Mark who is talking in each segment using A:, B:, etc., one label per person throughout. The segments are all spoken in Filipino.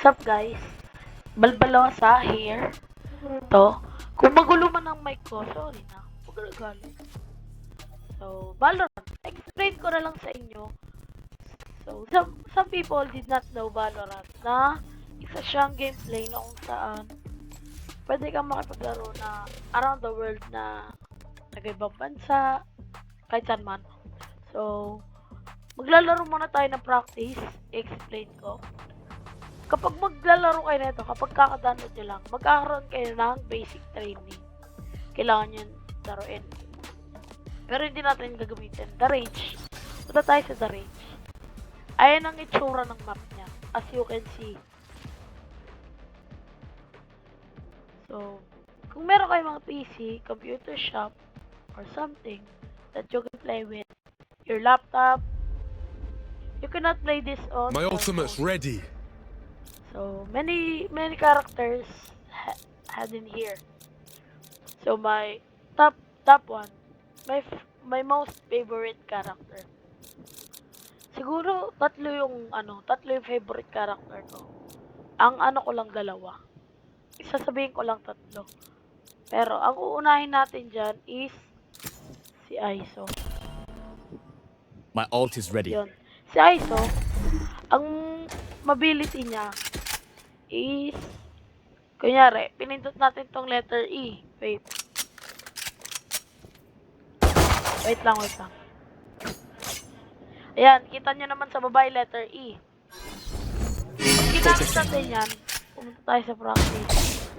A: What's up guys? Balbalosa here. To. Kung magulo man ang mic ko, sorry na. Pagagalit. So, Valorant. Explain ko na lang sa inyo. So, some people did not know Valorant na isa siyang gameplay na kung saan pwede kang makipaglaro na around the world na taga-ibang bansa, kahit saan man. So, maglalaro muna tayo ng practice. Explain ko. Kapag maglalaro kayo nito, kapag kakadownload nyo lang, magkakaroon kayo ng basic training. Kailangan nyo laruin. Pero hindi natin gagamitin. The Range. Punta tayo sa The Range. Ayan ang itsura ng map niya. As you can see. So, kung meron kayo mga PC, computer shop, or something that you can play with your laptop, you cannot play this on
B: My ultimate's ready.
A: So many characters had in here. So my top one, my most favorite character. Siguro tatlo yung favorite character ko. Ang ko lang dalawa. Sasabihin ko lang tatlo. Pero ang uunahin natin diyan is si Aiso.
B: My ult is ready.
A: Yun. Si Aiso, ang mobility niya is, kunyari, pinindot natin tong letter E. Wait lang. Ayan, kita nyo naman sa baba letter E. Pag ginamit natin yan, pumunta tayo sa practice.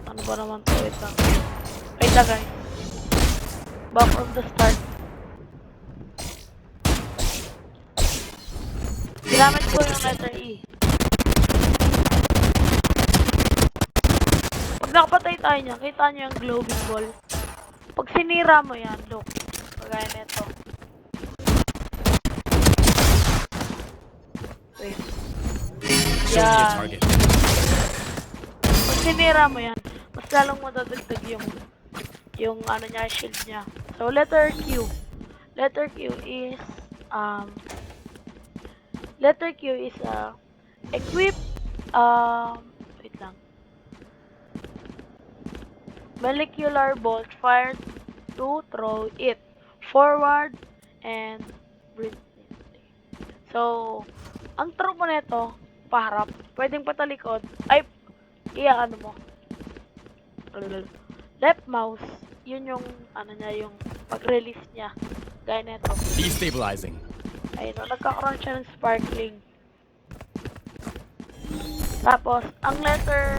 A: Ano ba naman to? Wait lang guys. Back on the start. Ginamit ko yung letter E. Pag nakapatay tayo niya, kita nyo yung glowing ball. Pag sinira mo yan, look. Kagaya nito. Wait. Yan. Pag sinira mo yan, mas lalong madadagdag yung ano niya, shield niya. So, letter Q. Letter Q is, equip, wait lang. Molecular bolt fired to throw it forward and breathe. So, ang throw mo nito, paharap. Pwedeng patalikod. Ay, ano mo. Left mouse, yun yung, yung pag-release niya. Gaya nito.
B: Destabilizing.
A: Ayun, nagkakaroon siya ng sparkling. Tapos, ang letter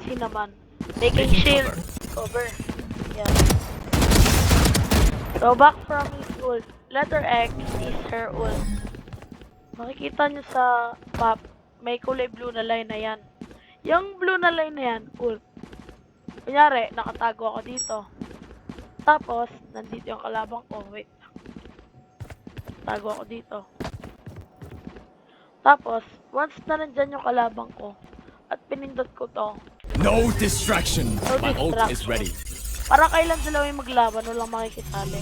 A: C naman, making shield cover. Yan. So, back from his ult. Letter X is her ult. Makikita nyo sa map, may kulay blue na line na yan. Yung blue na line na yan, ult. Kunyari, nakatago ako dito. Tapos, nandito yung kalabang ko. Wait. Tago ako dito. Tapos, once na nandyan yung kalabang ko, at pinindot ko to.
B: No distraction. My ult is ready.
A: Para kailan dalawa yung maglaban, walang makikisali.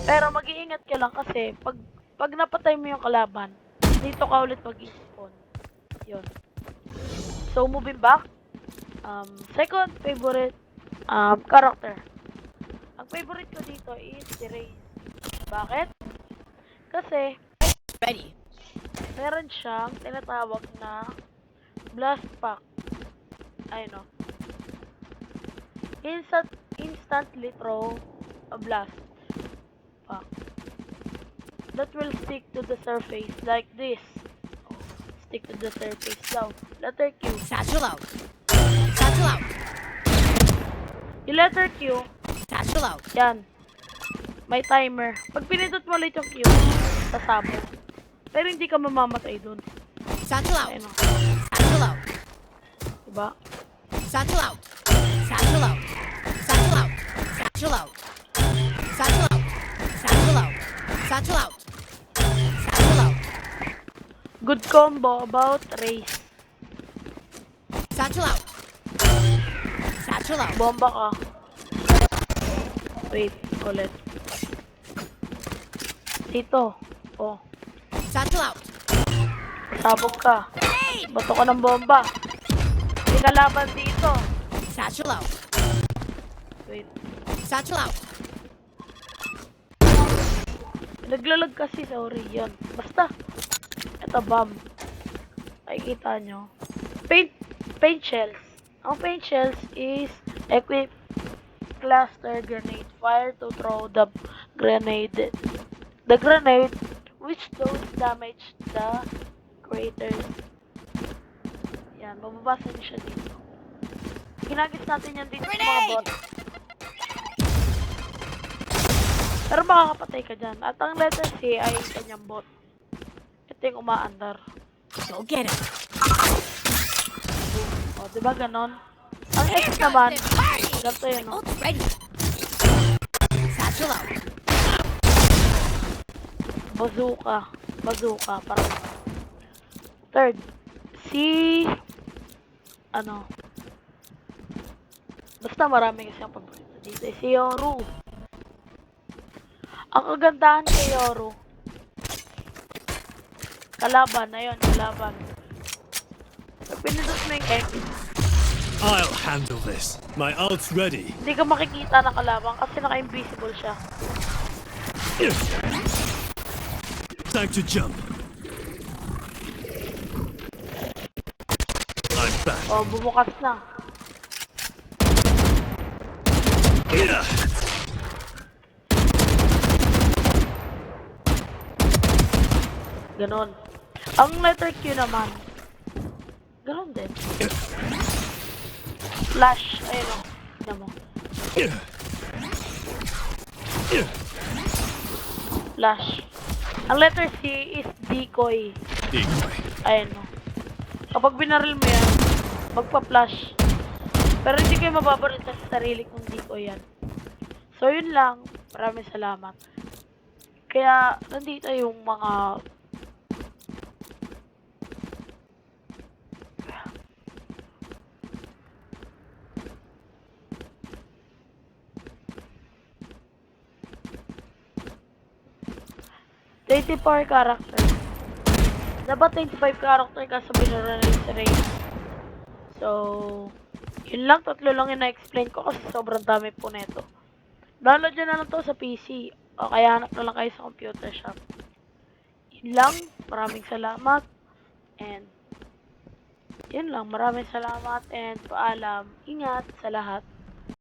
A: Pero mag-iingat ka lang kasi, pag napatay mo yung kalaban, dito ka ulit mag-spawn. Yun. So, moving back. Second favorite character. Ang favorite ko dito is si Raze. Bakit? Kasi, meron siyang tinatawag na blast pack. Ayun o. Instantly throw a blast pack. That will stick to the surface like this. Stick to the surface daw. Letter Q.
C: Satchel out.
A: Yung letter Q,
C: Satchel out.
A: yan. May timer. Pag pinindot mo ulit yung Q, sasabog. Pero hindi ka mamamatay dun.
C: Satchel out.
A: Ayun o.
C: Satchel out.
A: Diba?
C: Satchel out. Satchel out. Satchel out. Satchel out. Satchel out. Satchel out. Satchel out. Satchel out.
A: Good combo about Raze.
C: Satchel out. Satchel out.
A: Bomba ka. Wait, ulit. Dito. Oh,
C: Satchel out.
A: sabog ka.
C: Grenade!
A: Bato ka ng bomba. May kalaban dito.
C: Satchel out.
A: Wait.
C: Satchel out.
A: Naglalag kasi, sorry. Yan. Basta. Ito, bomb. Nakikita nyo. Paint shells. Ang paint shells is equip cluster grenade. Fire to throw the grenade. The grenade which does damage the craters. Yan, mababasa niyo siya dito. Ginagis natin yan dito sa mga bot. Pero makakapatay ka dyan. At ang letter C ay kanyang bot. Ito yung umaandar.
C: Go get him.
A: O, diba ganon? Ang X naman, ganito yun, no?
C: Ult's ready. Satchel out.
A: Bazooka. Bazooka, parang. Third, si... Ano? Basta marami kasi ang paborito dito. Si Yoru. Ang kagandahan kay Yoru. Kalaban, ayun, kalaban. Pag pinindot mo yung X,
B: I'll handle this. My ult's ready.
A: hindi ka makikita ng kalaban kasi naka-invisible siya.
B: Time to jump. I'm back.
A: O, bumukas na. Ganon. Ang letter Q naman, ganon din. Flash, ayun o. Tignan mo. Flash. Ang letter C is decoy.
B: Decoy.
A: Ayun o. Kapag binaril mo yan, magpa-flash. Pero hindi kayo mababaril sa sarili kung decoy yan. So yun lang. Maraming salamat. Kaya nandito yung mga ...24 character. Dapat 25 character ka sa binaranalis race. So, yun lang. Tatlo lang yung na-explain ko kasi sobrang dami po neto. Download nyo na lang to sa PC. O kaya hanap na lang kayo sa computer shop. Yun lang. Maraming salamat. And, yun lang. Maraming salamat and paalam. Ingat sa lahat.